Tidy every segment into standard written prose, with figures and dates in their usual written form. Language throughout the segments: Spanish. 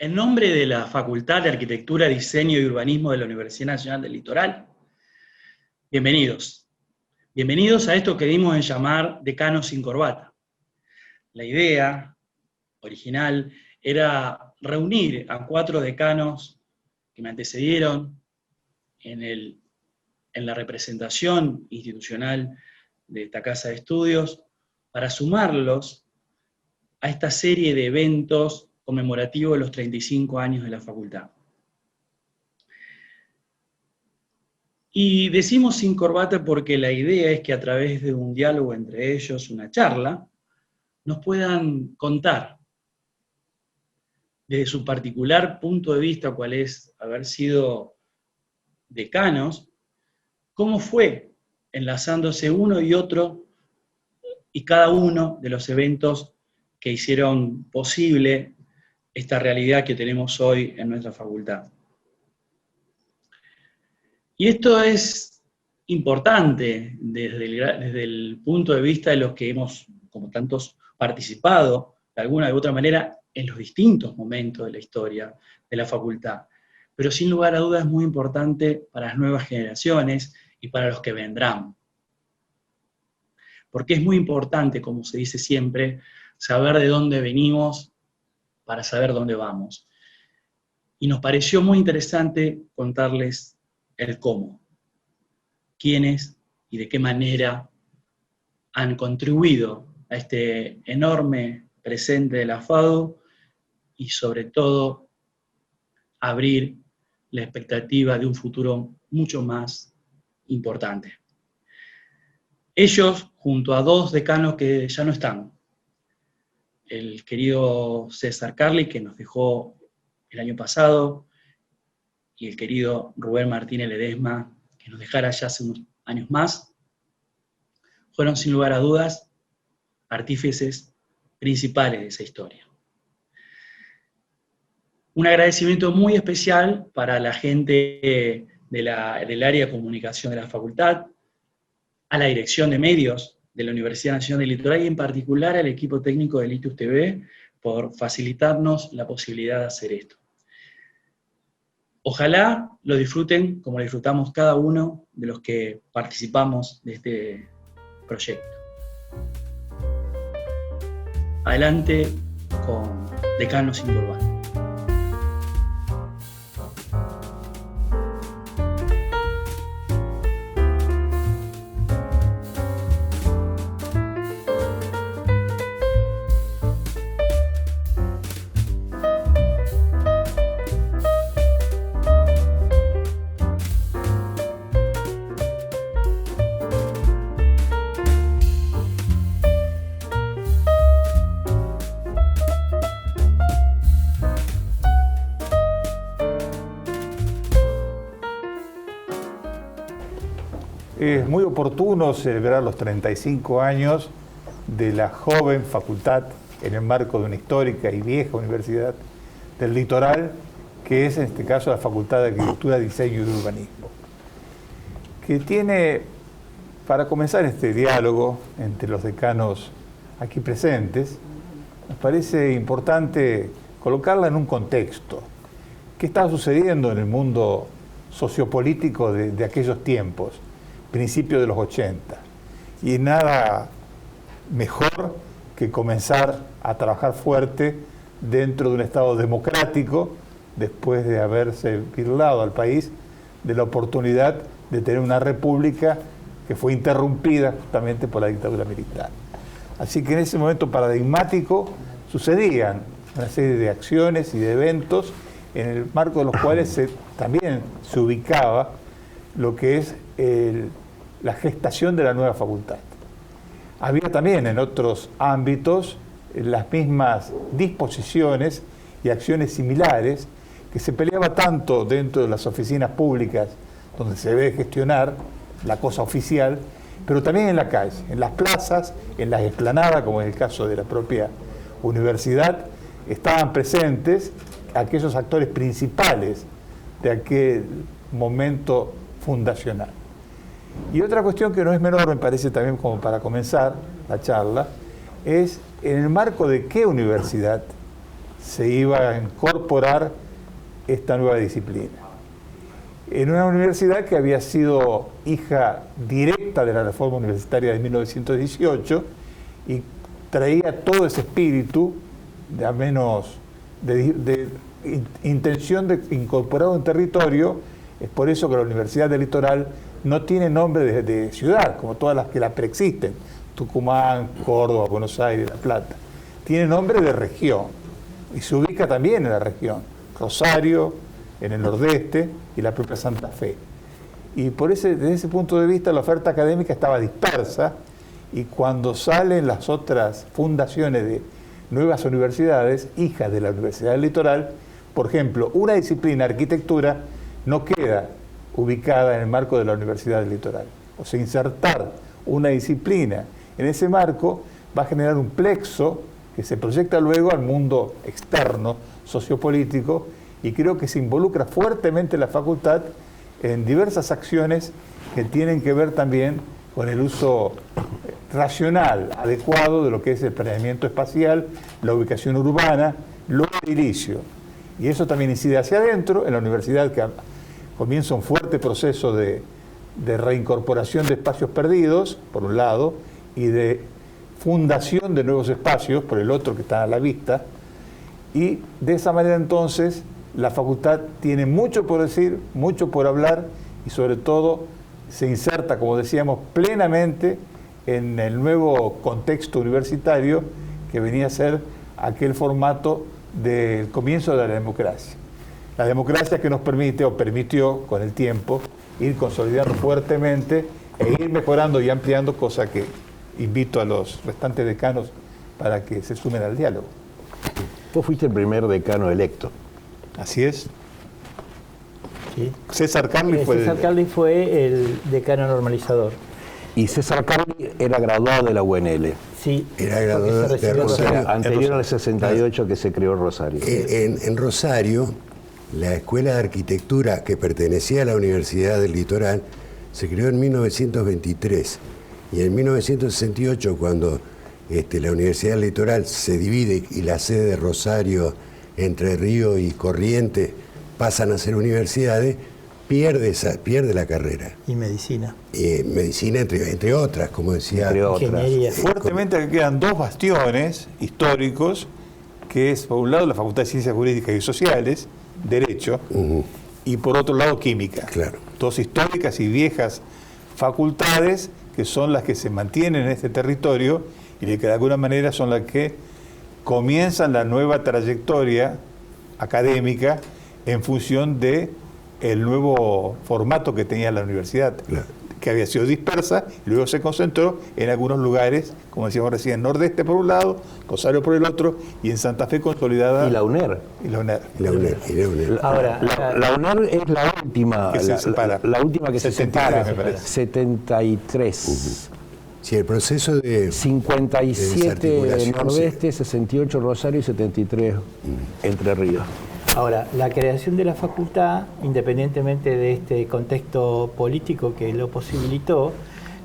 En nombre de la Facultad de Arquitectura, Diseño y Urbanismo de la Universidad Nacional del Litoral, bienvenidos. Bienvenidos a esto que dimos en llamar Decanos sin Corbata. La idea original era reunir a 4 decanos que me antecedieron en la representación institucional de esta casa de estudios para sumarlos a esta serie de eventos conmemorativos de los 35 años de la facultad. Y decimos sin corbata porque la idea es que a través de un diálogo entre ellos, una charla, nos puedan contar desde su particular punto de vista, cuál es haber sido decanos, cómo fue enlazándose uno y otro y cada uno de los eventos que hicieron posible esta realidad que tenemos hoy en nuestra facultad. Y esto es importante desde el punto de vista de los que hemos, como tantos, participado de alguna u otra manera en los distintos momentos de la historia de la facultad. Pero sin lugar a dudas es muy importante para las nuevas generaciones y para los que vendrán. Porque es muy importante, como se dice siempre, saber de dónde venimos para saber dónde vamos. Y nos pareció muy interesante contarles el cómo, quiénes y de qué manera han contribuido a este enorme presente de la FADU y sobre todo abrir la expectativa de un futuro mucho más importante. Ellos, junto a 2 decanos que ya no están, el querido César Carli, que nos dejó el año pasado, y el querido Rubén Martínez Ledesma, que nos dejara ya hace unos años más, fueron sin lugar a dudas artífices principales de esa historia. Un agradecimiento muy especial para la gente del área de comunicación de la facultad, a la dirección de medios de la Universidad Nacional del Litoral y en particular al equipo técnico de Litus TV por facilitarnos la posibilidad de hacer esto. Ojalá lo disfruten como lo disfrutamos cada uno de los que participamos de este proyecto. Adelante con Decanos sin Corbata. Es muy oportuno celebrar los 35 años de la joven facultad en el marco de una histórica y vieja universidad del litoral, que es en este caso la Facultad de Arquitectura, Diseño y Urbanismo, que tiene, para comenzar este diálogo entre los decanos aquí presentes, nos parece importante colocarla en un contexto. ¿Qué está sucediendo en el mundo sociopolítico de aquellos tiempos? Principios de los 80, y nada mejor que comenzar a trabajar fuerte dentro de un Estado democrático después de haberse birlado al país de la oportunidad de tener una república que fue interrumpida justamente por la dictadura militar. Así que en ese momento paradigmático sucedían una serie de acciones y de eventos en el marco de los cuales también se ubicaba lo que es la gestación de la nueva facultad. Había también en otros ámbitos las mismas disposiciones y acciones similares que se peleaba tanto dentro de las oficinas públicas donde se debe gestionar la cosa oficial, pero también en la calle, en las plazas, en las explanadas, como en el caso de la propia universidad, estaban presentes aquellos actores principales de aquel momento fundacional. Y otra cuestión que no es menor, me parece también como para comenzar la charla, es en el marco de qué universidad se iba a incorporar esta nueva disciplina. En una universidad que había sido hija directa de la reforma universitaria de 1918 y traía todo ese espíritu, de al menos de intención de incorporar un territorio. Es por eso que la Universidad del Litoral no tiene nombre de ciudad, como todas las que la preexisten, Tucumán, Córdoba, Buenos Aires, La Plata. Tiene nombre de región y se ubica también en la región, Rosario, en el nordeste, y la propia Santa Fe. Y desde ese punto de vista la oferta académica estaba dispersa, y cuando salen las otras fundaciones de nuevas universidades, hijas de la Universidad del Litoral, por ejemplo, una disciplina, arquitectura, no queda ubicada en el marco de la Universidad del Litoral. O sea, insertar una disciplina en ese marco va a generar un plexo que se proyecta luego al mundo externo, sociopolítico, y creo que se involucra fuertemente la facultad en diversas acciones que tienen que ver también con el uso racional, adecuado de lo que es el planeamiento espacial, la ubicación urbana, lo edilicio. Y eso también incide hacia adentro, en la universidad, que comienza un fuerte proceso de reincorporación de espacios perdidos, por un lado, y de fundación de nuevos espacios, por el otro, que está a la vista. Y de esa manera entonces la facultad tiene mucho por decir, mucho por hablar, y sobre todo se inserta, como decíamos, plenamente en el nuevo contexto universitario que venía a ser aquel formato del comienzo de la democracia. La democracia que nos permite, o permitió con el tiempo, ir consolidando fuertemente e ir mejorando y ampliando, cosa que invito a los restantes decanos para que se sumen al diálogo. Vos fuiste el primer decano electo. Así es. Sí. César Carli fue el decano normalizador. Y César Carli era graduado de la UNL. Sí, era graduado de Rosario. Anterior al 68 que se creó Rosario. En Rosario, la Escuela de Arquitectura que pertenecía a la Universidad del Litoral se creó en 1923. Y en 1968, cuando la Universidad del Litoral se divide y la sede de Rosario, Entre Ríos y Corrientes pasan a ser universidades, pierde la carrera. Y medicina. Medicina, entre otras, como decía. Entre otras. Ingeniería. Fuertemente quedan dos bastiones históricos, que es, por un lado, la Facultad de Ciencias Jurídicas y Sociales, Derecho, y por otro lado, Química. Claro. Dos históricas y viejas facultades que son las que se mantienen en este territorio y que de alguna manera son las que comienzan la nueva trayectoria académica en función de el nuevo formato que tenía la universidad, claro, que había sido dispersa y luego se concentró en algunos lugares, como decíamos recién, Nordeste por un lado, Rosario por el otro, y en Santa Fe consolidada. Y la UNER. Y la UNER. Ahora, la UNER es la última que se separa. La última que 73, se separa. me parece. 73. Sí, el proceso de 57 Nordeste, 68 Rosario y 73 Entre Ríos. Ahora, la creación de la facultad, independientemente de este contexto político que lo posibilitó,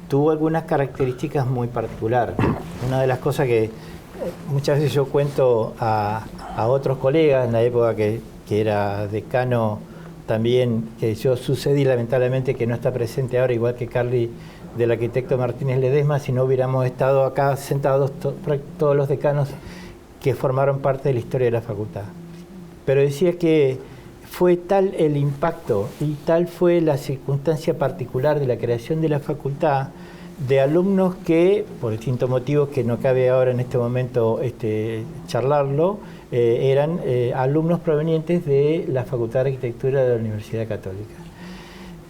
tuvo algunas características muy particulares. Una de las cosas que muchas veces yo cuento a otros colegas en la época que era decano también, que yo sucedí lamentablemente, que no está presente ahora, igual que Carli, del arquitecto Martínez Ledesma, si no hubiéramos estado acá sentados todos los decanos que formaron parte de la historia de la facultad. Pero decía que fue tal el impacto y tal fue la circunstancia particular de la creación de la facultad, de alumnos que, por distintos motivos que no cabe ahora en este momento charlarlo, eran alumnos provenientes de la Facultad de Arquitectura de la Universidad Católica.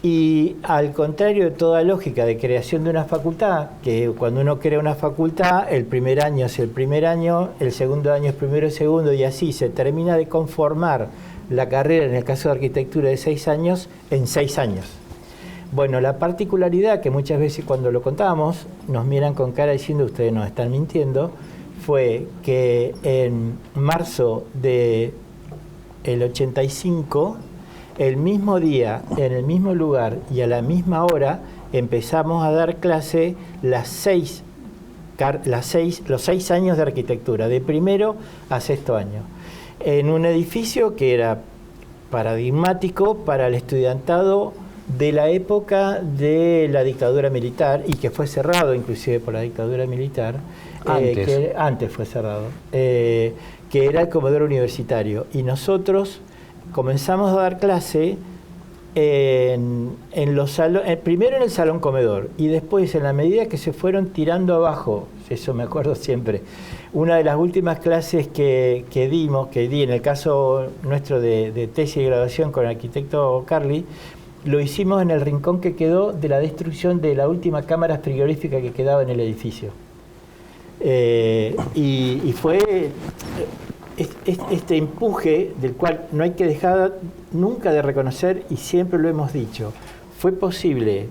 Y al contrario de toda lógica de creación de una facultad, que cuando uno crea una facultad, el primer año es el primer año, el segundo año es primero y segundo, y así se termina de conformar la carrera, en el caso de arquitectura, de 6 años, en 6 años. Bueno, la particularidad que muchas veces cuando lo contamos nos miran con cara diciendo ustedes nos están mintiendo, fue que en marzo del 85, el mismo día, en el mismo lugar y a la misma hora, empezamos a dar clase los 6 años de arquitectura, de primero a sexto año. en un edificio que era paradigmático para el estudiantado de la época de la dictadura militar, y que fue cerrado inclusive por la dictadura militar. Antes fue cerrado, que era el comedor universitario. Y nosotros comenzamos a dar clase en los salones, primero en el salón comedor, y después, en la medida que se fueron tirando abajo, eso me acuerdo siempre, una de las últimas clases que di en el caso nuestro de tesis de graduación con el arquitecto Carli, lo hicimos en el rincón que quedó de la destrucción de la última cámara frigorífica que quedaba en el edificio. Y fue este empuje del cual no hay que dejar nunca de reconocer, y siempre lo hemos dicho, fue posible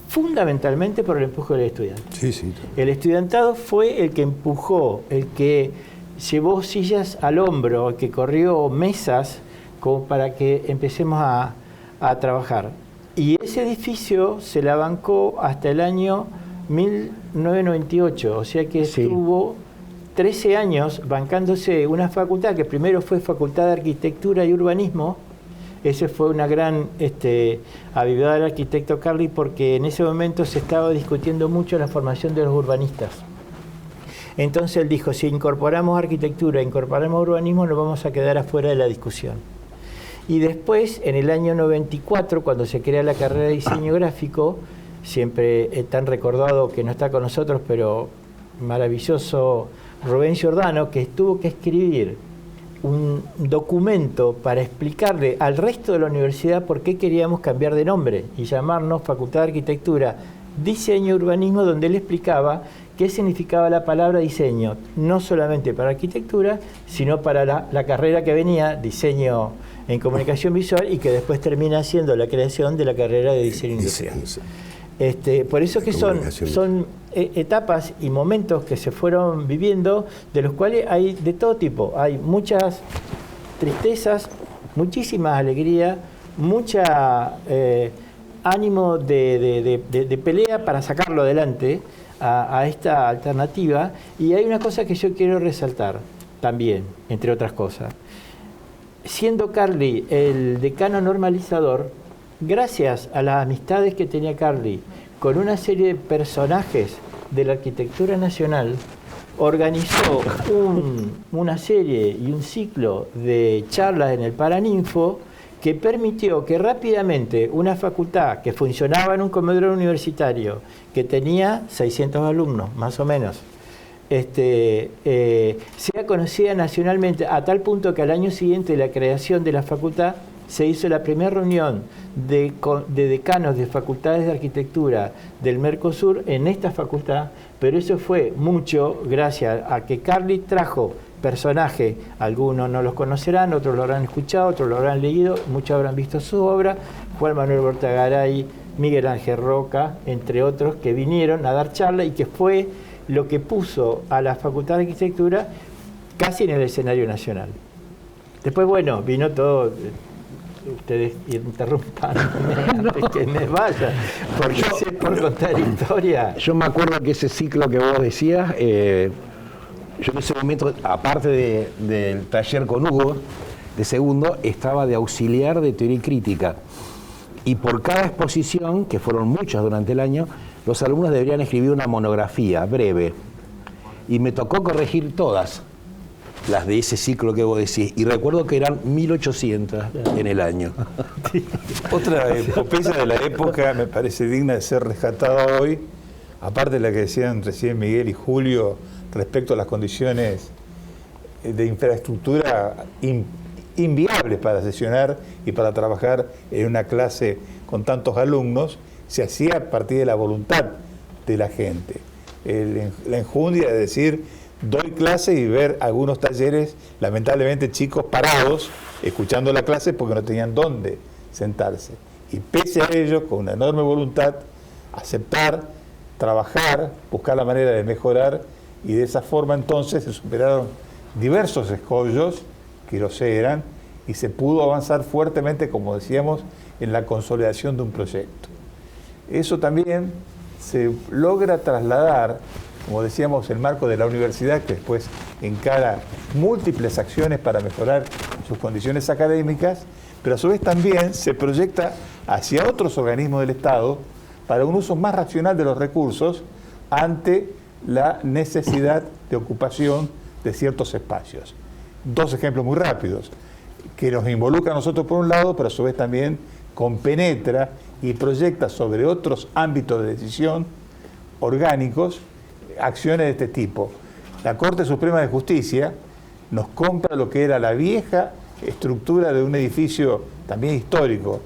fundamentalmente por el empuje del estudiante. Sí, sí. El estudiantado fue el que empujó, el que llevó sillas al hombro, el que corrió mesas como para que empecemos a trabajar. Y ese edificio se la bancó hasta el año 1998, o sea que estuvo 13 años bancándose una facultad que primero fue Facultad de Arquitectura y Urbanismo. Ese fue una gran avivada del arquitecto Carli, porque en ese momento se estaba discutiendo mucho la formación de los urbanistas. Entonces él dijo, si incorporamos arquitectura, incorporamos urbanismo, nos vamos a quedar afuera de la discusión. Y después, en el año 94, cuando se crea la carrera de diseño gráfico, siempre tan recordado, que no está con nosotros, pero maravilloso, Rubén Giordano, que tuvo que escribir un documento para explicarle al resto de la universidad por qué queríamos cambiar de nombre y llamarnos Facultad de Arquitectura, Diseño y Urbanismo, donde él explicaba qué significaba la palabra diseño, no solamente para arquitectura, sino para la carrera que venía, diseño en comunicación visual, y que después termina siendo la creación de la carrera de diseño industrial. Por eso que son etapas y momentos que se fueron viviendo, de los cuales hay de todo tipo. Hay muchas tristezas, muchísima alegría, mucha ánimo de pelea para sacarlo adelante a esta alternativa. Y hay una cosa que yo quiero resaltar también, entre otras cosas. Siendo Carli el decano normalizador, gracias a las amistades que tenía Carli con una serie de personajes de la arquitectura nacional, organizó una serie y un ciclo de charlas en el Paraninfo que permitió que rápidamente una facultad que funcionaba en un comedor universitario, que tenía 600 alumnos, más o menos, sea conocida nacionalmente, a tal punto que al año siguiente de la creación de la facultad se hizo la primera reunión de decanos de facultades de arquitectura del Mercosur en esta facultad, pero eso fue mucho gracias a que Carli trajo personajes, algunos no los conocerán, otros lo habrán escuchado, otros lo habrán leído, muchos habrán visto su obra, Juan Manuel Bortagaray, Miguel Ángel Roca, entre otros, que vinieron a dar charla, y que fue lo que puso a la Facultad de Arquitectura casi en el escenario nacional. Después, bueno, vino todo. Ustedes interrumpan antes que me vaya, porque si es por contar historia. Yo me acuerdo que ese ciclo que vos decías, yo en ese momento, aparte del taller con Hugo, de segundo, estaba de auxiliar de teoría y crítica. Y por cada exposición, que fueron muchas durante el año, los alumnos deberían escribir una monografía breve. Y me tocó corregir todas las de ese ciclo que vos decís, y recuerdo que eran 1800 en el año. Otra epopeya de la época me parece digna de ser rescatada hoy, aparte de la que decían recién Miguel y Julio respecto a las condiciones de infraestructura inviables para sesionar y para trabajar en una clase con tantos alumnos, se hacía a partir de la voluntad de la gente. La enjundia de decir, doy clase, y ver algunos talleres, lamentablemente chicos parados, escuchando la clase porque no tenían dónde sentarse. Y pese a ello, con una enorme voluntad, aceptar, trabajar, buscar la manera de mejorar, y de esa forma entonces se superaron diversos escollos, que lo eran, y se pudo avanzar fuertemente, como decíamos, en la consolidación de un proyecto. Eso también se logra trasladar como decíamos, el marco de la universidad, que después encara múltiples acciones para mejorar sus condiciones académicas, pero a su vez también se proyecta hacia otros organismos del Estado para un uso más racional de los recursos ante la necesidad de ocupación de ciertos espacios. Dos ejemplos muy rápidos, que nos involucra a nosotros por un lado, pero a su vez también compenetra y proyecta sobre otros ámbitos de decisión orgánicos acciones de este tipo. La Corte Suprema de Justicia nos compra lo que era la vieja estructura de un edificio también histórico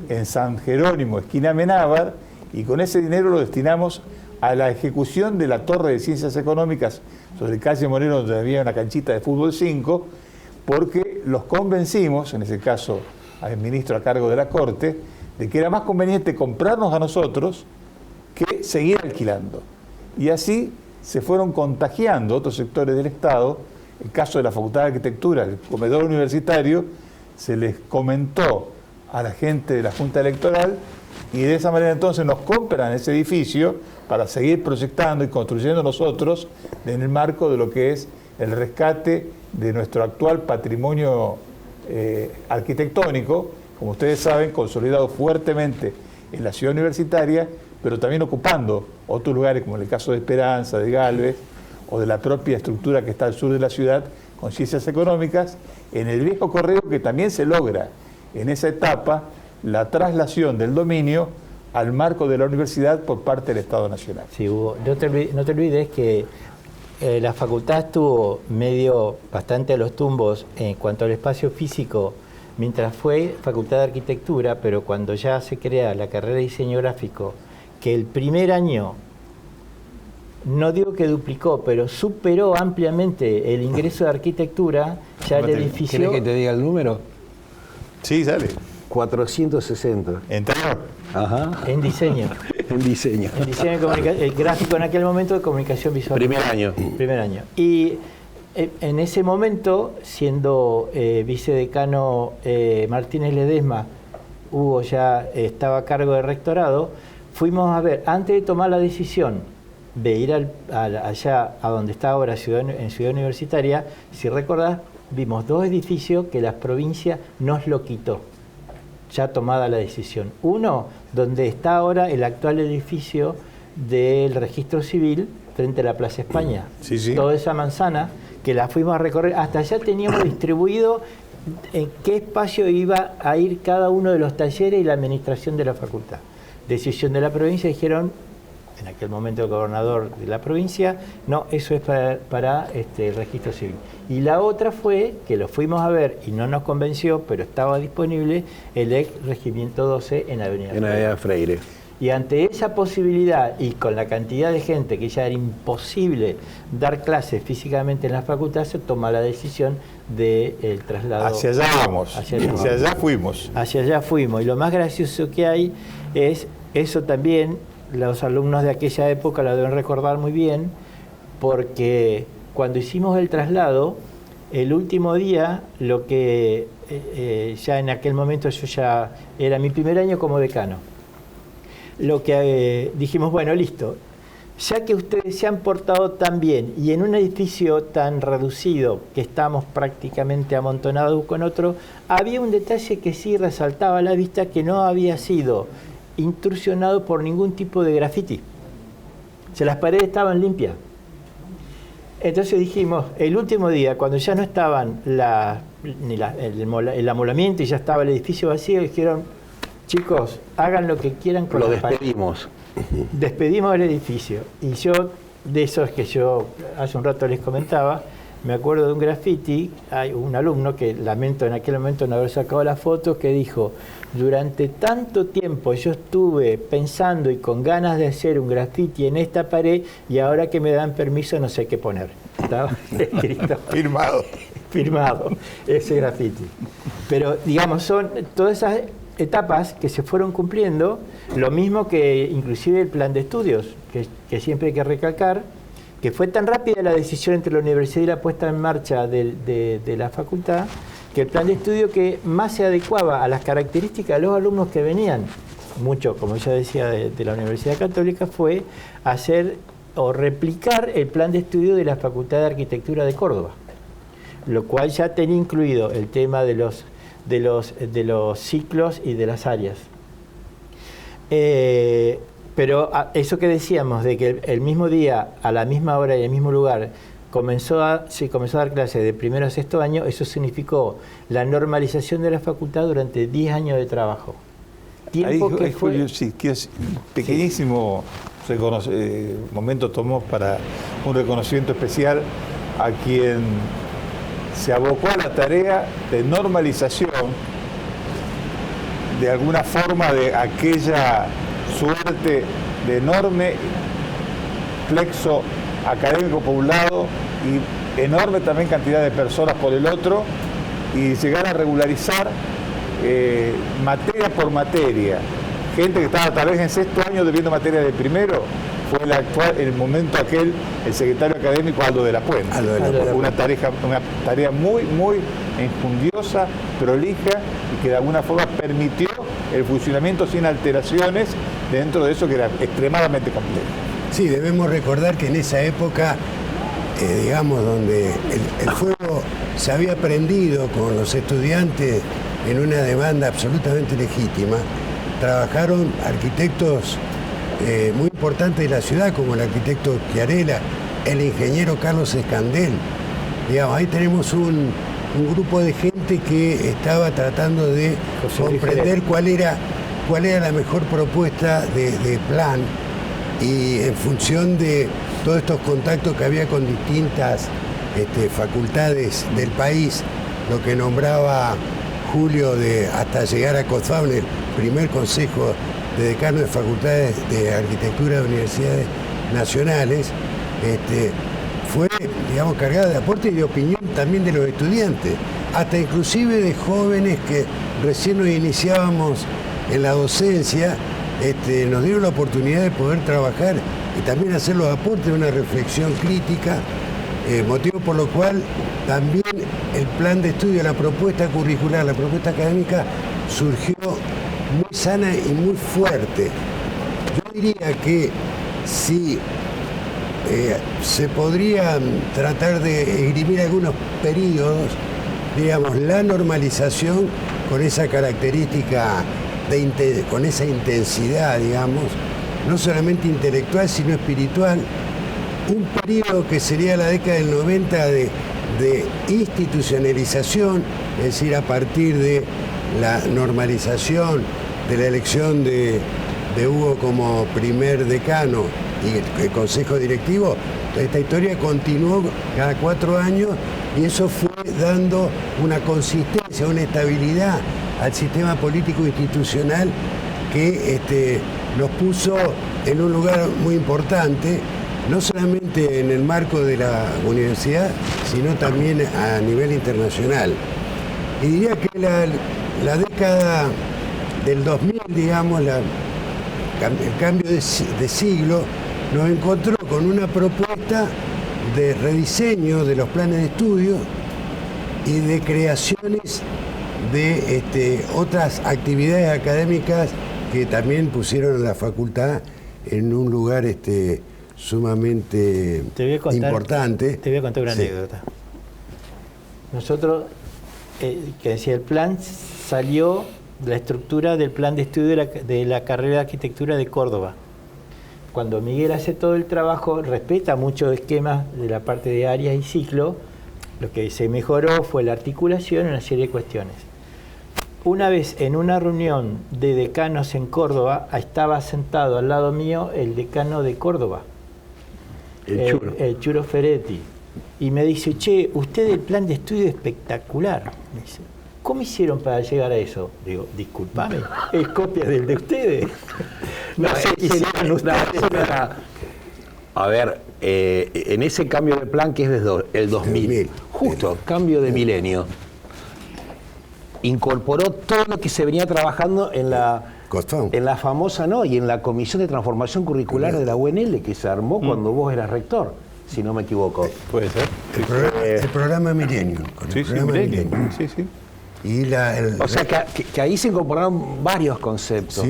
en San Jerónimo, esquina Amenábar, y con ese dinero lo destinamos a la ejecución de la Torre de Ciencias Económicas sobre calle Moreno, donde había una canchita de fútbol 5, porque los convencimos, en ese caso al ministro a cargo de la Corte, de que era más conveniente comprarnos a nosotros que seguir alquilando. Y así se fueron contagiando otros sectores del Estado. El caso de la Facultad de Arquitectura, el comedor universitario, se les comentó a la gente de la Junta Electoral y de esa manera entonces nos compran ese edificio para seguir proyectando y construyendo nosotros en el marco de lo que es el rescate de nuestro actual patrimonio arquitectónico, como ustedes saben, consolidado fuertemente en la ciudad universitaria, pero también ocupando otros lugares, como en el caso de Esperanza, de Galvez, o de la propia estructura que está al sur de la ciudad, con ciencias económicas, en el viejo correo, que también se logra en esa etapa la traslación del dominio al marco de la universidad por parte del Estado Nacional. Sí, Hugo, no te olvides que la facultad estuvo bastante a los tumbos en cuanto al espacio físico, mientras fue Facultad de Arquitectura, pero cuando ya se crea la carrera de diseño gráfico, que el primer año, no digo que duplicó, pero superó ampliamente el ingreso de arquitectura, ya el edificio... ¿Querés que te diga el número? Sí, sale. 460. Interior. Ajá. En diseño. En diseño. En diseño de comunicación, el gráfico en aquel momento de comunicación visual. Primer año. Y en ese momento, siendo vicedecano Martínez Ledesma, Hugo ya estaba a cargo de rectorado, fuimos a ver, antes de tomar la decisión de ir allá a donde está ahora en Ciudad Universitaria, si recordás, vimos dos edificios que la provincia nos lo quitó, ya tomada la decisión. Uno, donde está ahora el actual edificio del Registro Civil, frente a la Plaza España. Sí, sí. Toda esa manzana, que la fuimos a recorrer, hasta allá teníamos distribuido en qué espacio iba a ir cada uno de los talleres y la administración de la facultad. Decisión de la provincia, dijeron, en aquel momento el gobernador de la provincia, no, eso es para el registro civil. Y la otra fue, que lo fuimos a ver y no nos convenció, pero estaba disponible, el ex Regimiento 12 en Avenida Freire. Y ante esa posibilidad, y con la cantidad de gente que ya era imposible dar clases físicamente en la facultad, se toma la decisión del traslado. Hacia allá vamos, hacia allá fuimos. Hacia allá fuimos. Y lo más gracioso que hay es, eso también, los alumnos de aquella época lo deben recordar muy bien, porque cuando hicimos el traslado, el último día, lo que ya en aquel momento yo ya era mi primer año como decano, lo que dijimos, bueno, listo, ya que ustedes se han portado tan bien y en un edificio tan reducido que estamos prácticamente amontonados con otro, había un detalle que sí resaltaba a la vista, que no había sido intrusionado por ningún tipo de grafiti. O sea, las paredes estaban limpias. Entonces dijimos, el último día, cuando ya no estaban el amolamiento y ya estaba el edificio vacío, dijeron, chicos, hagan lo que quieran con lo las paredes. despedimos. Despedimos el edificio. Y yo, de esos que yo hace un rato les comentaba, me acuerdo de un graffiti, hay un alumno que lamento en aquel momento no haber sacado la foto, que dijo, durante tanto tiempo yo estuve pensando y con ganas de hacer un graffiti en esta pared y ahora que me dan permiso no sé qué poner. Estaba escrito. Firmado ese graffiti. Pero digamos, son todas esas etapas que se fueron cumpliendo, lo mismo que inclusive el plan de estudios, que siempre hay que recalcar, que fue tan rápida la decisión entre la universidad y la puesta en marcha de la facultad, que el plan de estudio que más se adecuaba a las características de los alumnos que venían, mucho, como ya decía, de la Universidad Católica, fue hacer o replicar el plan de estudio de la Facultad de Arquitectura de Córdoba, lo cual ya tenía incluido el tema de los ciclos y de las áreas. Pero eso que decíamos, de que el mismo día, a la misma hora y en el mismo lugar, se comenzó a dar clases de primero a sexto año, eso significó la normalización de la facultad durante 10 años de trabajo. Tiempo Ahí, que fue... sí, que es pequeñísimo momento tomó para un reconocimiento especial a quien se abocó a la tarea de normalización de alguna forma de aquella suerte de enorme plexo académico por un lado y enorme también cantidad de personas por el otro, y llegar a regularizar materia por materia. Gente que estaba tal vez en sexto año debiendo materia de primero, fue el momento aquel, el secretario académico Aldo de la Puente. Una tarea muy, muy enjundiosa, prolija, y que de alguna forma permitió el funcionamiento sin alteraciones dentro de eso que era extremadamente complejo. Sí, debemos recordar que en esa época, digamos, donde el fuego se había prendido con los estudiantes en una demanda absolutamente legítima, trabajaron arquitectos muy importantes de la ciudad, como el arquitecto Chiarella, el ingeniero Carlos Escandel. Digamos, ahí tenemos un grupo de gente que estaba tratando de comprender cuál era la mejor propuesta de plan, y en función de todos estos contactos que había con distintas facultades del país, lo que nombraba Julio hasta llegar a COSFAUN, el primer consejo de decanos de facultades de arquitectura de universidades nacionales, fue, digamos, cargada de aporte y de opinión también de los estudiantes, hasta inclusive de jóvenes que recién nos iniciábamos en la docencia. Nos dieron la oportunidad de poder trabajar y también hacer los aportes de una reflexión crítica, motivo por lo cual también el plan de estudio, la propuesta curricular, la propuesta académica surgió muy sana y muy fuerte. Yo diría que si se podría tratar de esgrimir algunos periodos, digamos, la normalización con esa característica, con esa intensidad, digamos, no solamente intelectual, sino espiritual, un periodo que sería la década del 90 de institucionalización, es decir, a partir de la normalización de la elección de Hugo como primer decano y el consejo directivo. Esta historia continuó cada 4 años y eso fue dando una consistencia, una estabilidad al sistema político institucional que nos puso en un lugar muy importante, no solamente en el marco de la universidad, sino también a nivel internacional. Y diría que la década del 2000, digamos, el cambio de siglo, nos encontró con una propuesta de rediseño de los planes de estudio y de creaciones de otras actividades académicas que también pusieron a la facultad en un lugar sumamente importante. Te voy a contar una anécdota. Nosotros, que decía, el plan salió de la estructura del plan de estudio de la carrera de arquitectura de Córdoba. Cuando Miguel hace todo el trabajo, respeta muchos esquemas de la parte de áreas y ciclo, lo que se mejoró fue la articulación y una serie de cuestiones. Una vez en una reunión de decanos en Córdoba, estaba sentado al lado mío el decano de Córdoba, el Churo Ferretti, y me dice: che, usted el plan de estudio es espectacular. Me dice: ¿cómo hicieron para llegar a eso? Digo, disculpame, es copia del de ustedes. No sé qué hicieron ustedes. A ver, en ese cambio de plan que es desde el 2000, justo, cambio de milenio, incorporó todo lo que se venía trabajando en la famosa, y en la Comisión de Transformación Curricular de la UNL, que se armó cuando vos eras rector, si no me equivoco. Puede ser. El programa Milenio. Sí, Milenio. Sí. O sea, que ahí se incorporaron varios conceptos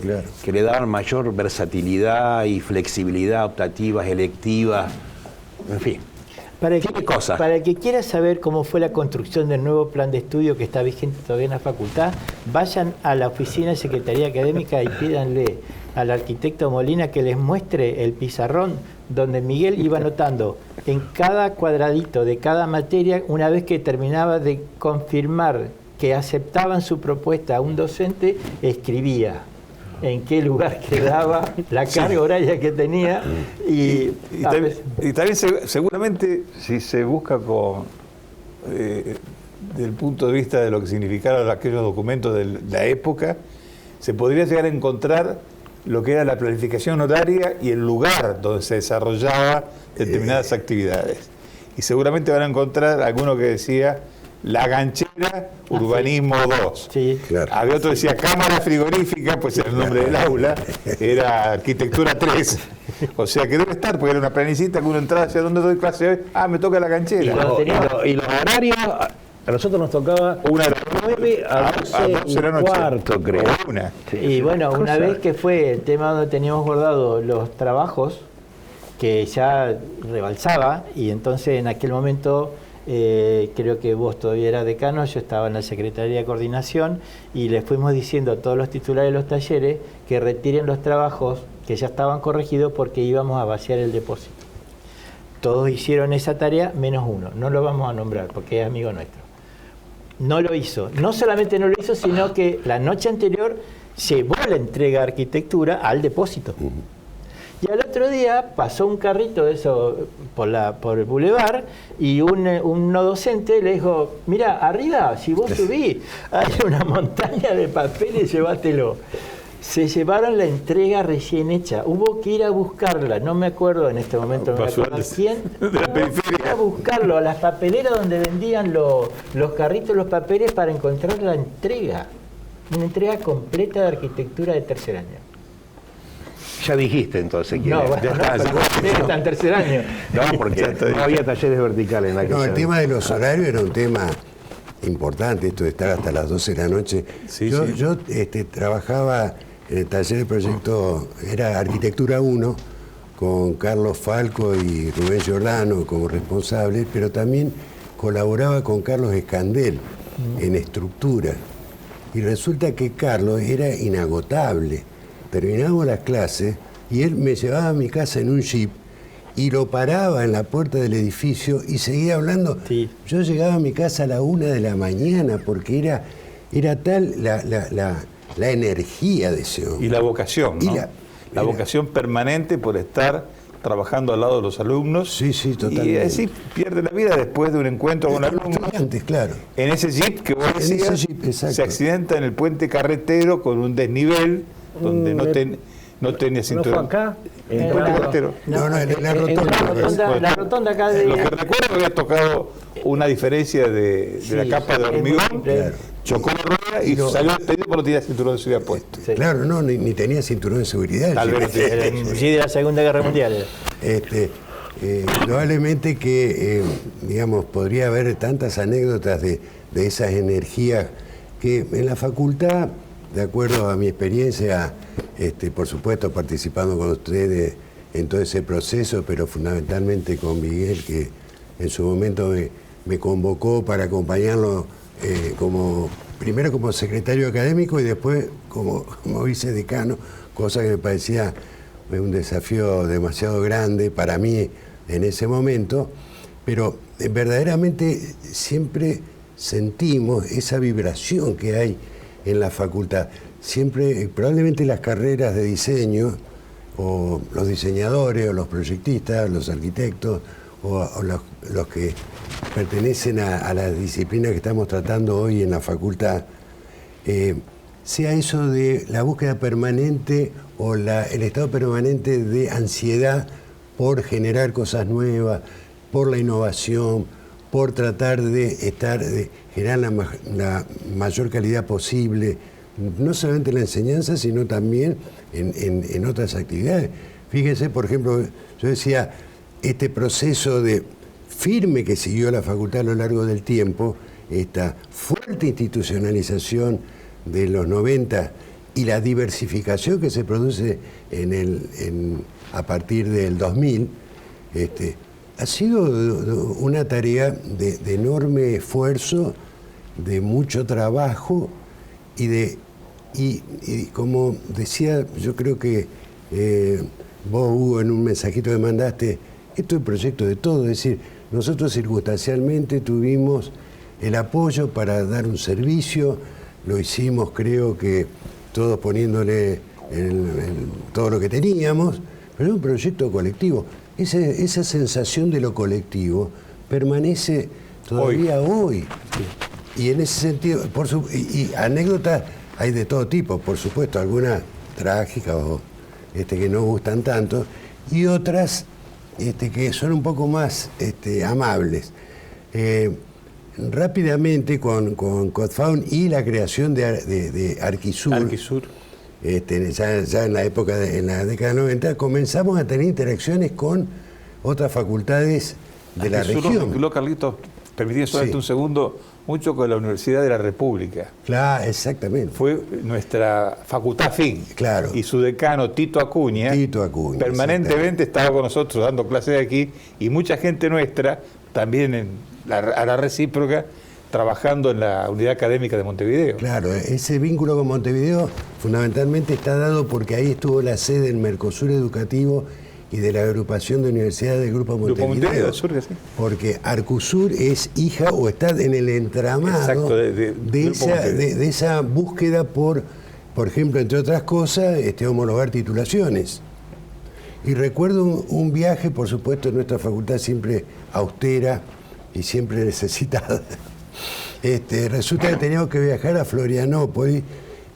claro, que le daban mayor versatilidad y flexibilidad, optativas, electivas, en fin. Para el que quiera saber cómo fue la construcción del nuevo plan de estudio que está vigente todavía en la facultad, vayan a la oficina de Secretaría Académica y pídanle al arquitecto Molina que les muestre el pizarrón donde Miguel iba anotando en cada cuadradito de cada materia, una vez que terminaba de confirmar que aceptaban su propuesta a un docente, escribía en qué lugar quedaba, la carga horaria que tenía y también seguramente si se busca del punto de vista de lo que significaron aquellos documentos de la época, se podría llegar a encontrar lo que era la planificación horaria y el lugar donde se desarrollaba determinadas actividades. Y seguramente van a encontrar alguno que decía La Ganchera, Urbanismo 2. Sí. Claro. Había otro que decía Cámara Frigorífica, pues era el nombre del aula, era Arquitectura 3. O sea que debe estar, porque era una planicita que uno entraba, hacia dónde doy clase hoy, me toca La Ganchera. Y los horarios, a nosotros nos tocaba 9 a 12 de la noche. cuarto, creo. Sí. Y bueno, una vez que fue el tema donde teníamos guardados los trabajos, que ya rebalsaba, y entonces en aquel momento creo que vos todavía eras decano, yo estaba en la Secretaría de Coordinación, y les fuimos diciendo a todos los titulares de los talleres que retiren los trabajos que ya estaban corregidos porque íbamos a vaciar el depósito. Todos hicieron esa tarea, menos uno. No lo vamos a nombrar porque es amigo nuestro. No lo hizo. No solamente no lo hizo, sino que la noche anterior llevó la entrega de arquitectura al depósito. Y al otro día pasó un carrito de eso por el bulevar y un no docente le dijo, mira, arriba, si vos subís, hay una montaña de papeles, llévatelo. Se llevaron la entrega recién hecha. Hubo que ir a buscarla, no me acuerdo en este momento, no me acuerdo quién. Hubo que ir a buscarlo a las papeleras donde vendían los carritos, los papeles para encontrar la entrega. Una entrega completa de arquitectura de tercer año. Ya dijiste entonces que no, bueno, está en tercer año. No, porque no había talleres verticales en aquella. No, el tema de los horarios era un tema importante, esto de estar hasta las 12 de la noche. Sí, yo trabajaba en el taller de proyecto, era Arquitectura 1, con Carlos Falco y Rubén Giordano como responsables, pero también colaboraba con Carlos Escandel en estructura. Y resulta que Carlos era inagotable. Terminábamos las clases y él me llevaba a mi casa en un jeep y lo paraba en la puerta del edificio y seguía hablando. Sí. Yo llegaba a mi casa a la 1 de la mañana porque era tal la energía de ese hombre. Y la vocación, ¿no? La vocación permanente por estar trabajando al lado de los alumnos. Sí, totalmente. Y así pierde la vida después de un encuentro con alumnos. Estudiantes, claro. En ese jeep que vos decías, se accidenta en el puente carretero con un desnivel donde no tenía cinturón. ¿No fue acá? En el puente carretero. No, en la rotonda. La rotonda acá de... Lo que recuerdo había tocado una diferencia de la capa de hormigón, Claro. chocó la rueda y salió despedido porque no tenía cinturón de seguridad puesto. Sí. Claro, no, ni tenía cinturón de seguridad. Tal vez Sí, de la Segunda Guerra Mundial. Probablemente que, digamos, podría haber tantas anécdotas de esas energías que en la facultad, de acuerdo a mi experiencia, por supuesto participando con ustedes en todo ese proceso, pero fundamentalmente con Miguel, que en su momento me convocó para acompañarlo primero como secretario académico y después como vicedecano, cosa que me parecía un desafío demasiado grande para mí en ese momento, pero verdaderamente siempre sentimos esa vibración que hay en la facultad. Siempre, probablemente las carreras de diseño, o los diseñadores, o los proyectistas, los arquitectos, o los que pertenecen a las disciplinas que estamos tratando hoy en la facultad, sea eso de la búsqueda permanente o el estado permanente de ansiedad por generar cosas nuevas, por la innovación, por tratar de generar la mayor calidad posible, no solamente en la enseñanza, sino también en otras actividades. Fíjense, por ejemplo, yo decía, este proceso de firme que siguió la facultad a lo largo del tiempo esta fuerte institucionalización de los 90 y la diversificación que se produce a partir del 2000, ha sido una tarea de enorme esfuerzo, de mucho trabajo y como decía, yo creo que vos, Hugo, en un mensajito que mandaste, esto es el proyecto de todo, es decir, nosotros circunstancialmente tuvimos el apoyo para dar un servicio, lo hicimos, creo que todos poniéndole todo lo que teníamos, pero es un proyecto colectivo. Esa sensación de lo colectivo permanece todavía hoy. Y en ese sentido, y anécdotas hay de todo tipo, por supuesto, algunas trágicas o que no gustan tanto, y otras que son un poco más amables. Rápidamente con Codfaun y la creación de Arquisur, ya en la época, en la década 90, comenzamos a tener interacciones con otras facultades de la región. Nos vinculó, Carlitos, permití solamente un segundo, mucho con la Universidad de la República. Claro, exactamente. Fue nuestra facultad afín. Claro. Y su decano, Tito Acuña, permanentemente estaba con nosotros dando clases aquí, y mucha gente nuestra, también a la recíproca, trabajando en la unidad académica de Montevideo. Claro, ese vínculo con Montevideo fundamentalmente está dado porque ahí estuvo la sede del Mercosur Educativo y de la agrupación de universidades del Grupo Montevideo. Sur, sí. Porque Arcusur es hija o está en el entramado de esa búsqueda por ejemplo, entre otras cosas, homologar titulaciones. Y recuerdo un viaje, por supuesto, en nuestra facultad siempre austera y siempre necesitada. Resulta que teníamos que viajar a Florianópolis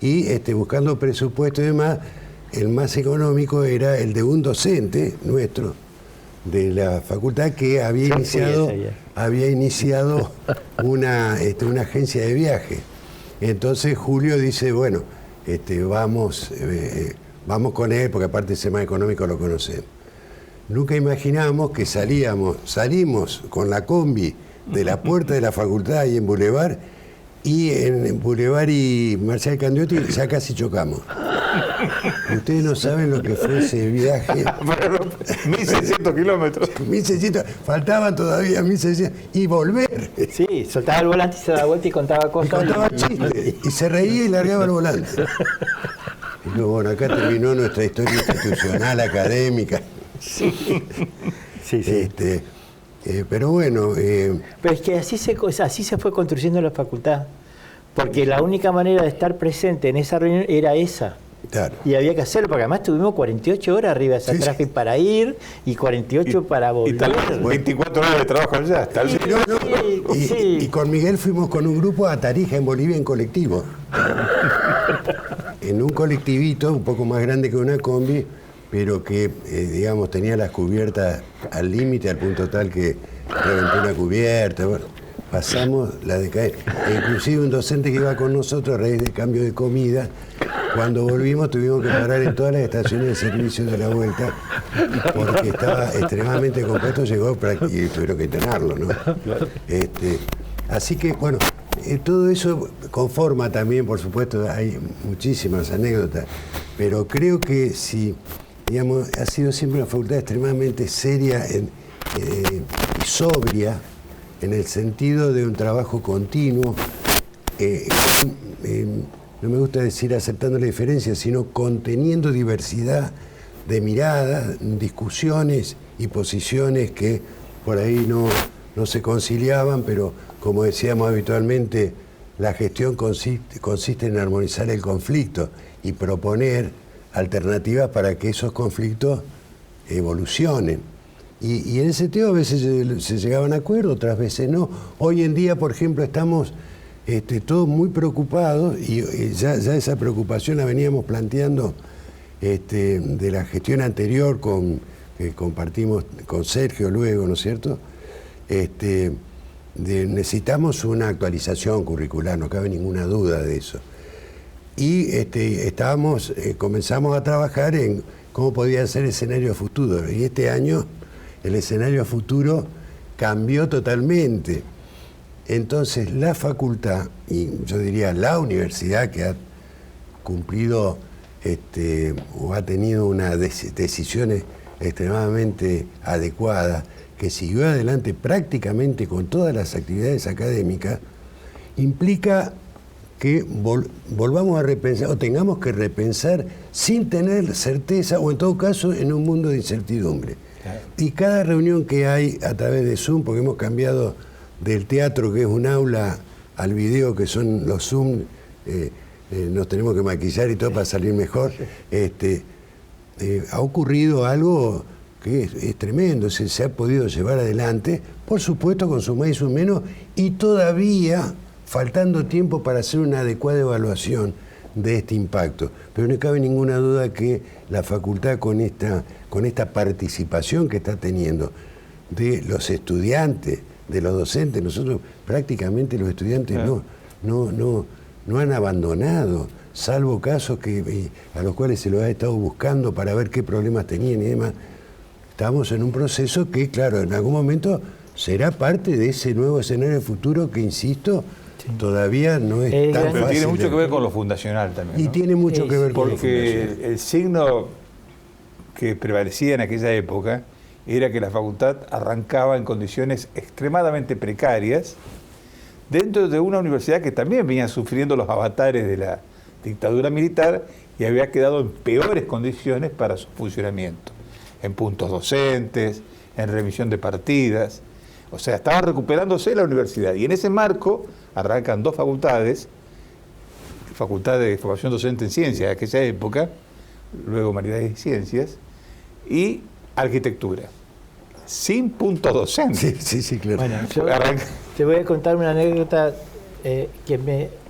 y buscando presupuesto y demás, el más económico era el de un docente nuestro de la facultad que había iniciado una agencia de viaje. Entonces Julio dice, bueno, vamos con él, porque aparte ese más económico lo conocemos. Nunca imaginamos que salimos con la combi de la puerta de la facultad y en Boulevard, y en Boulevard y Marcial Candioti ya casi chocamos. Ustedes no saben lo que fue ese viaje. 1.600 kilómetros. 1.600, faltaban todavía 1.600, y volver. Sí, soltaba el volante y se daba vuelta y contaba cosas. Y contaba chistes, y se reía y largaba el volante. Y luego, bueno, acá terminó nuestra historia institucional, académica. Sí. Pero bueno... Pero es que así se fue construyendo la facultad, porque la única manera de estar presente en esa reunión era esa. Claro. Y había que hacerlo, porque además tuvimos 48 horas arriba de ese traje para ir y 48 para volver. Y tal vez 24 horas de trabajo allá. Y con Miguel fuimos con un grupo a Tarija, en Bolivia, en colectivo. En un colectivito un poco más grande que una combi, pero que, digamos, tenía las cubiertas al límite, al punto tal que reventó una cubierta. Bueno, pasamos la decadencia. Inclusive un docente que iba con nosotros a raíz del cambio de comida, cuando volvimos tuvimos que parar en todas las estaciones de servicio de la vuelta, porque estaba extremadamente compuesto, llegó y tuvieron que internarlo, ¿no? Así que, bueno, todo eso conforma también, por supuesto, hay muchísimas anécdotas, pero creo que si... digamos, ha sido siempre una facultad extremadamente seria y sobria, en el sentido de un trabajo continuo, no me gusta decir aceptando la diferencia, sino conteniendo diversidad de miradas, discusiones y posiciones que por ahí no se conciliaban, pero como decíamos habitualmente, la gestión consiste en armonizar el conflicto y proponer alternativas para que esos conflictos evolucionen. Y en ese sentido a veces se llegaban a acuerdos, otras veces no. Hoy en día, por ejemplo, estamos todos muy preocupados, y ya esa preocupación la veníamos planteando de la gestión anterior que compartimos con Sergio luego, ¿no es cierto? Necesitamos una actualización curricular, no cabe ninguna duda de eso. Y comenzamos a trabajar en cómo podía ser el escenario futuro. Y este año el escenario futuro cambió totalmente. Entonces la facultad, y yo diría la universidad que ha cumplido o ha tenido unas decisiones extremadamente adecuadas, que siguió adelante prácticamente con todas las actividades académicas, implica que volvamos a repensar, o tengamos que repensar sin tener certeza, o en todo caso en un mundo de incertidumbre. Claro. Y cada reunión que hay a través de Zoom, porque hemos cambiado del teatro, que es un aula, al video, que son los Zoom, nos tenemos que maquillar y todo para salir mejor, ha ocurrido algo que es tremendo, se ha podido llevar adelante, por supuesto con su más y su menos, y todavía faltando tiempo para hacer una adecuada evaluación de este impacto. Pero no cabe ninguna duda que la facultad, con esta participación que está teniendo de los estudiantes, de los docentes, nosotros prácticamente los estudiantes no han abandonado, salvo casos a los cuales se los ha estado buscando para ver qué problemas tenían y demás. Estamos en un proceso que, claro, en algún momento será parte de ese nuevo escenario futuro que, insisto, todavía no es tan fácil. Pero tiene mucho que ver con lo fundacional también, ¿no? Y tiene mucho que ver con lo fundacional. Porque el signo que prevalecía en aquella época era que la facultad arrancaba en condiciones extremadamente precarias dentro de una universidad que también venía sufriendo los avatares de la dictadura militar y había quedado en peores condiciones para su funcionamiento, en puntos docentes, en revisión de partidas. O sea, estaba recuperándose la universidad. Y en ese marco arrancan dos facultades, Facultad de Formación Docente en Ciencias de aquella época, luego Humanidades y Ciencias, y Arquitectura, sin punto docente. Sí, claro. Bueno, yo te voy a contar una anécdota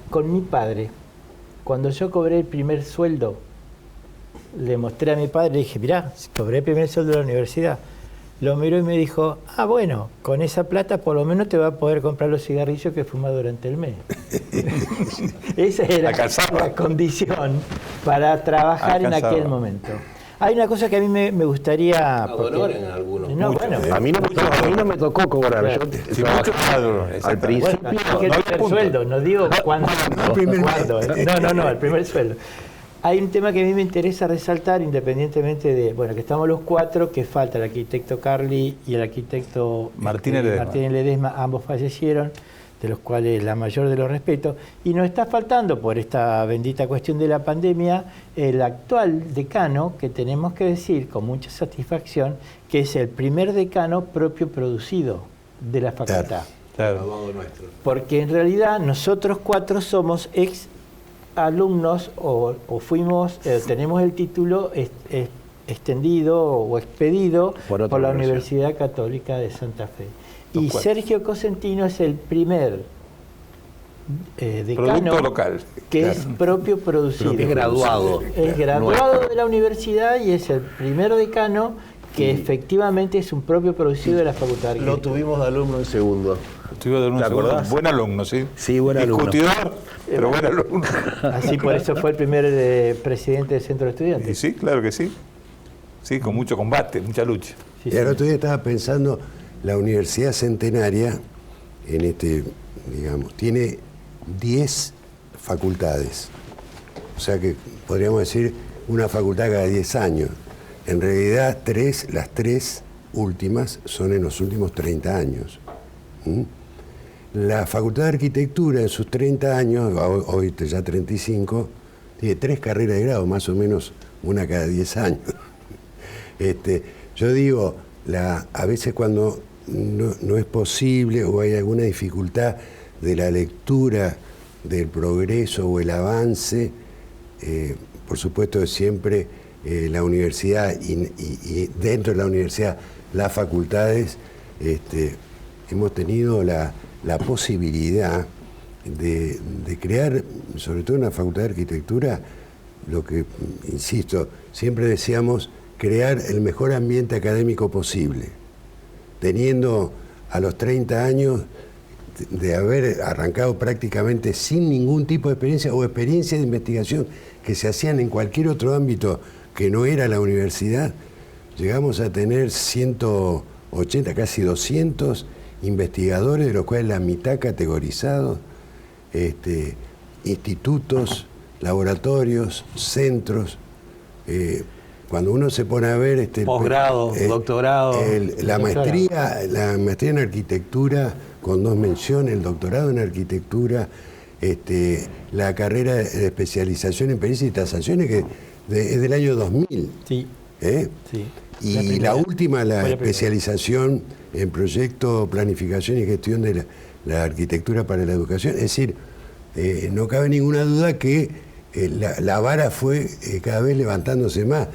con mi padre. Cuando yo cobré el primer sueldo, le mostré a mi padre, le dije, mirá, cobré el primer sueldo de la universidad. Lo miró y me dijo, bueno, con esa plata por lo menos te va a poder comprar los cigarrillos que fumas durante el mes. Esa era la condición para trabajar en aquel momento. Hay una cosa que a mí me gustaría... Honoren algunos. No, bueno, a mí no me tocó cobrar. Claro. Yo al principio... Bueno, el primer sueldo, no digo cuándo. No, el primer sueldo. Hay un tema que a mí me interesa resaltar, independientemente de, que estamos los cuatro, que falta el arquitecto Carli y el arquitecto Martínez Ledesma, ambos fallecieron, de los cuales la mayor de los respetos, y nos está faltando, por esta bendita cuestión de la pandemia, el actual decano, que tenemos que decir con mucha satisfacción, que es el primer decano propio producido de la facultad. Claro. Porque en realidad nosotros cuatro somos ex alumnos o fuimos, tenemos el título extendido o expedido por la Universidad Católica de Santa Fe. Y Sergio Cosentino es el primer decano local, que es propio producido. Es graduado. Es graduado de la universidad y es el primer decano que efectivamente es un propio producido de la Facultad de Lo tuvimos de alumno en segundo. Buen alumno, ¿sí? Sí, buen alumno. Discutidor, pero buen alumno. Así por eso fue el primer presidente del Centro de Estudiantes. Y sí, claro que sí. Sí, con mucho combate, mucha lucha. Sí, y el otro día estaba pensando, la Universidad Centenaria, tiene 10 facultades. O sea que podríamos decir una facultad cada 10 años. En realidad, las tres últimas son en los últimos 30 años. La Facultad de Arquitectura en sus 30 años, hoy ya 35, tiene 3 carreras de grado, más o menos una cada 10 años. Yo digo, a veces cuando no es posible o hay alguna dificultad de la lectura del progreso o el avance, por supuesto siempre la universidad y dentro de la universidad las facultades, hemos tenido la posibilidad de crear, sobre todo en la Facultad de Arquitectura, lo que, insisto, siempre deseamos crear el mejor ambiente académico posible, teniendo a los 30 años de haber arrancado prácticamente sin ningún tipo de experiencia o experiencia de investigación que se hacían en cualquier otro ámbito que no era la universidad, llegamos a tener 180, casi 200, investigadores, de los cuales la mitad categorizados, institutos, laboratorios, centros. Cuando uno se pone a ver posgrado, doctorado, la maestría en arquitectura con 2 menciones, el doctorado en arquitectura, la carrera de especialización en pericias y tasaciones que es del año 2000. Sí. Sí. Y la última, la especialización en proyecto, planificación y gestión de la arquitectura para la educación. Es decir, no cabe ninguna duda que la vara fue cada vez levantándose más.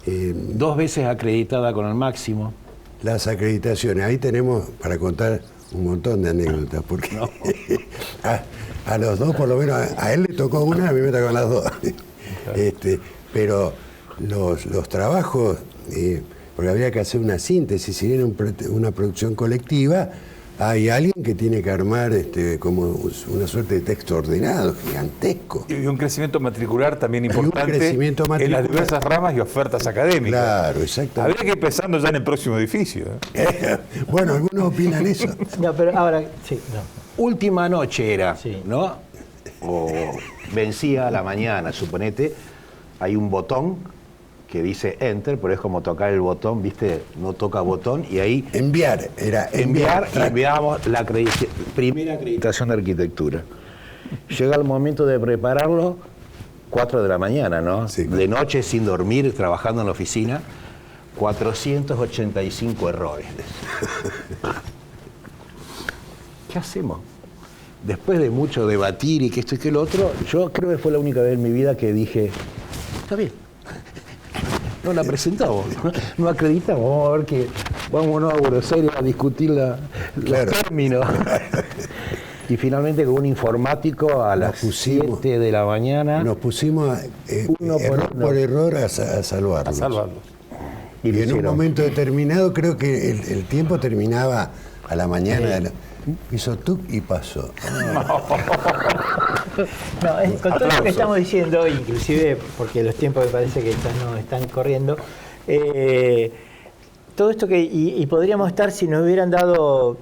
2 veces acreditada con el máximo. Las acreditaciones, ahí tenemos para contar un montón de anécdotas, porque no. a los dos, por lo menos, a él le tocó una, a mí me tocó las 2. Pero los trabajos, porque había que hacer una síntesis, si era una producción colectiva, hay alguien que tiene que armar como una suerte de texto ordenado, gigantesco. Y un crecimiento matricular también importante en las diversas ramas y ofertas académicas. Claro, exactamente. Habría que ir pensando ya en el próximo edificio. Bueno, algunos opinan eso. No, pero ahora, sí, no. Última noche era, Sí. ¿no? O vencía a la mañana, suponete, hay un botón que dice Enter, pero es como tocar el botón, ¿viste? No toca botón y ahí... Enviar, era enviar. Y enviamos la primera acreditación de arquitectura. Llega el momento de prepararlo, 4 de la mañana, ¿no? Sí. De noche, sin dormir, trabajando en la oficina, 485 errores. ¿Qué hacemos? Después de mucho debatir y que esto y que lo otro, yo creo que fue la única vez en mi vida que dije, está bien. No la presentamos, no acreditamos, vamos a ver que vámonos a Buenos Aires a discutir los términos. Y finalmente con un informático a las 7 de la mañana. Nos pusimos por error a salvarlo. A salvarlo. Y en un momento determinado creo que el tiempo terminaba a la mañana. Hizo tuc y pasó. No, con todo lo que estamos diciendo, inclusive porque los tiempos me parece que nos están corriendo, todo esto que, y podríamos estar, si nos hubieran dado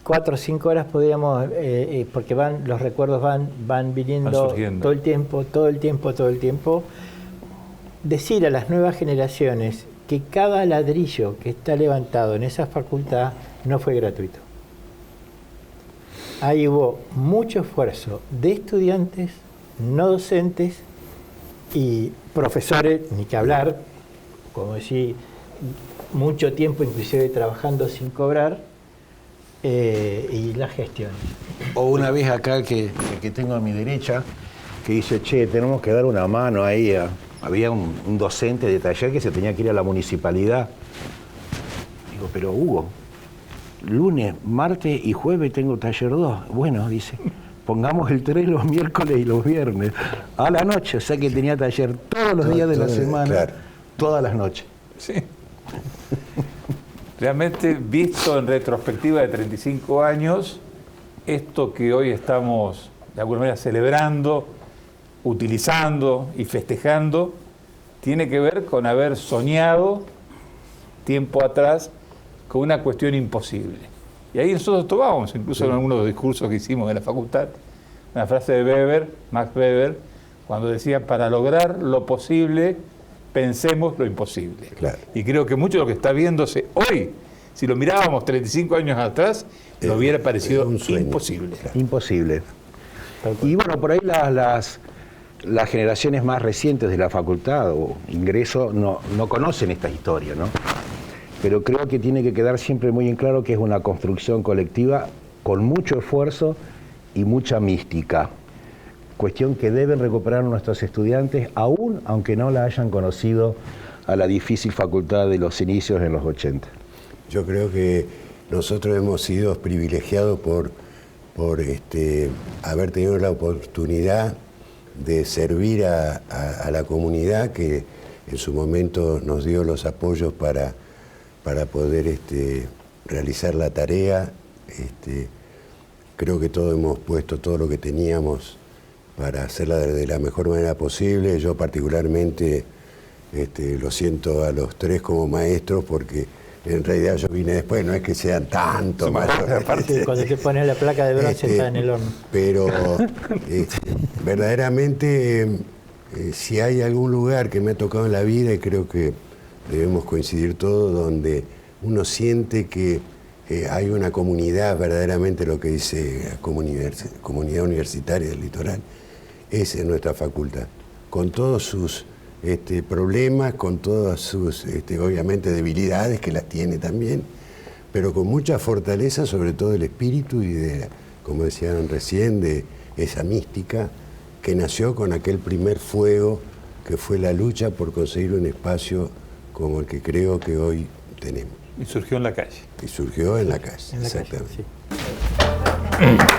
4 o 5 horas, podríamos, porque los recuerdos van viniendo todo el tiempo, decir a las nuevas generaciones que cada ladrillo que está levantado en esa facultad no fue gratuito. Ahí hubo mucho esfuerzo de estudiantes, no docentes y profesores, ni que hablar, como decía, mucho tiempo inclusive trabajando sin cobrar, y la gestión. O una vez acá que tengo a mi derecha, que dice, che, tenemos que dar una mano ahí. Había un docente de taller que se tenía que ir a la municipalidad. Digo, pero Hugo, lunes, martes y jueves tengo taller 2. Bueno, dice, pongamos el 3 los miércoles y los viernes a la noche. O sea que tenía taller todos los días de la semana, claro, todas las noches. Sí. Realmente, visto en retrospectiva de 35 años, esto que hoy estamos de alguna manera celebrando, utilizando y festejando, tiene que ver con haber soñado tiempo atrás con una cuestión imposible. Y ahí nosotros tomamos, incluso en algunos de los discursos que hicimos en la facultad, una frase de Weber, Max Weber, cuando decía, para lograr lo posible, pensemos lo imposible. Claro. Y creo que mucho de lo que está viéndose hoy, si lo mirábamos 35 años atrás, nos hubiera parecido un sueño, imposible. claro. Imposible. Y bueno, por ahí las generaciones más recientes de la facultad o ingreso no conocen esta historia, ¿no? Pero creo que tiene que quedar siempre muy en claro que es una construcción colectiva con mucho esfuerzo y mucha mística. Cuestión que deben recuperar nuestros estudiantes, aún aunque no la hayan conocido a la difícil facultad de los inicios en los 80. Yo creo que nosotros hemos sido privilegiados por haber tenido la oportunidad de servir a la comunidad que en su momento nos dio los apoyos para poder realizar la tarea. Creo que todos hemos puesto todo lo que teníamos para hacerla de la mejor manera posible. Yo particularmente lo siento a los 3 como maestros porque en realidad yo vine después, no es que sean tanto mayores. Sí, cuando te pones la placa de bronce está en el horno. Pero verdaderamente, si hay algún lugar que me ha tocado en la vida, y creo que debemos coincidir todos, donde uno siente que hay una comunidad, verdaderamente lo que dice la comunidad universitaria del Litoral, es en nuestra facultad, con todos sus problemas, con todas sus, obviamente, debilidades, que las tiene también, pero con mucha fortaleza, sobre todo del espíritu y de, como decían recién, de esa mística que nació con aquel primer fuego que fue la lucha por conseguir un espacio como el que creo que hoy tenemos. Y surgió en la calle. Y surgió en la calle, En la calle, exactamente. sí.